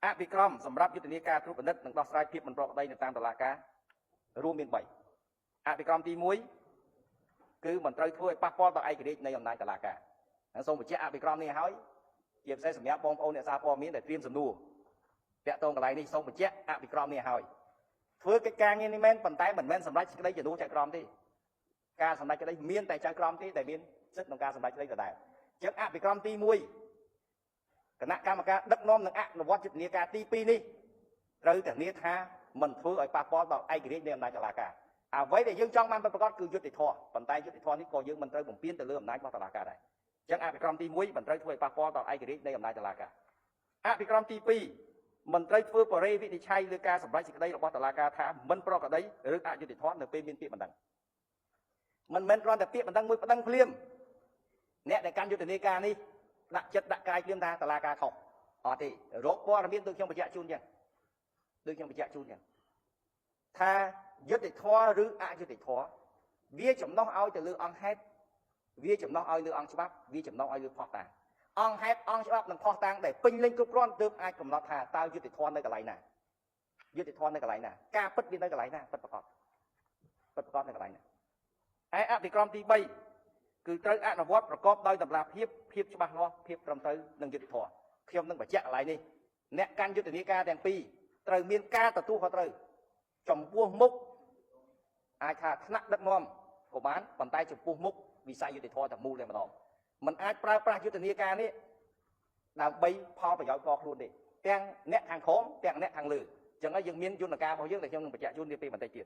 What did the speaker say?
អភិក្រមសម្រាប់យុទ្ធនាការត្រួតពិនិត្យនិងដោះស្រាយភាពមិនប្រក្រតីនៅតាមតុលាការរួមមាន3អភិក្រមទី1គឺមិនត្រូវធ្វើឲ្យប៉ះពាល់ដល់ឯករាជ្យនៃអំណាចតុលាការហើយសូមបញ្ជាក់អភិក្រមនេះឲ្យជាពិសេសសម្រាប់បងប្អូនអ្នកសារព័ត៌មានដែលត្រៀមសំណួរតាក់ទងកន្លែងនេះសូមបញ្ជាក់អភិក្រមនេះឲ្យធ្វើកិច្ចការងារនេះមែនប៉ុន្តែមិនមែនសម្រាប់សេចក្តីជំនួសចៅក្រមទេការសម្រេចក្តីមានតែចៅក្រមទេដែលមានសិទ្ធិក្នុងការសម្រេចក្តីដដែលអញ្ចឹងអភិក្រមទី1គណៈកម្មការដឹកនាំនិងអនុវត្តយុទ្ធនាការទី2នេះត្រូវធានាថាមិនធ្វើឲ្យប៉ះពាល់ដល់ឯករាជ្យនៃអំណាចតុលាការអ្វីដែលយើងចង់បានប្រកបគឺយុត្តិធម៌ប៉ុន្តែយុត្តិធម៌នេះក៏យើងមិនត្រូវបំពានទៅលើអំណាចរបស់តុលាការដែរអញ្ចឹងអភិក្រមទី1មិនត្រូវធ្វើឲ្យប៉ះពាល់ដល់ឯករាជ្យនៃអំណាចតុលាការអភិក្រមទី2មិនត្រូវធ្វើបរិយាវិនិច្ឆ័យលើការសម្រេចសេចក្តីរបស់តុលាការថាមិនប្រក្រតីឬអយុត្តិធម៌នៅពេលមានពាក្យបណ្ដឹងមិនមែនគ្រាន់តែពាក្យបណ្ដឹងមួយបណ្ដឹងភ្លាមអ្នកដែលកាន់យុទ្ធនាការនេះដាក់ចិត្តដាក់កាយភ្លាមថាតុលាការខុសអត់ទេរកព័ត៌មានដូចខ្ញុំបញ្ជាក់ជូនចឹងថាយុត្តិធម៌ឬអយុត្តិធម៌វាចំណុះឲ្យទៅលើអង្គហេតុវាចំណុះឲ្យលើអង្គច្បាប់វាចំណុះឲ្យលើផុសតាងអង្គហេតុអង្គច្បាប់និងផុសតាងដែលពេញលេញគ្រប់គ្រាន់ទើបអាចកំណត់ថាតើយុត្តិធម៌នៅកន្លែងណាយុត្តិធម៌នៅកន្លែងណាការពិតវានៅកន្លែងណាពិតប្រាកដនៅកន្លែងណាឯអភិក្រមទី3គឺត្រូវអនុវត្តប្រកបដោយតម្លាភាពច្បាស់លាស់ភាពត្រឹមត្រូវនិងយុត្តិធម៌ខ្ញុំនឹងបញ្ជាក់កន្លែងនេះអ្នកកាន់យុទ្ធនាការទាំងពីរត្រូវមានការទទួលខុសត្រូវចំពោះមុខអាចថាថ្នាក់ដឹកនាំក៏បានប៉ុន្តែចំពោះមុខវិស័យយុត្តិធម៌តែមូលតែម្ដងមិនអាចប្រើប្រាស់យុទ្ធនាការនេះដើម្បីផលប្រយោជន៍ផ្ទាល់ខ្លួនទេទាំងអ្នកខាងក្រោមទាំងអ្នកខាងលើអញ្ចឹងហើយយើងមានយន្តការរបស់យើងដែលខ្ញុំនឹងបញ្ជាក់ជូននាពេលបន្តិចទៀត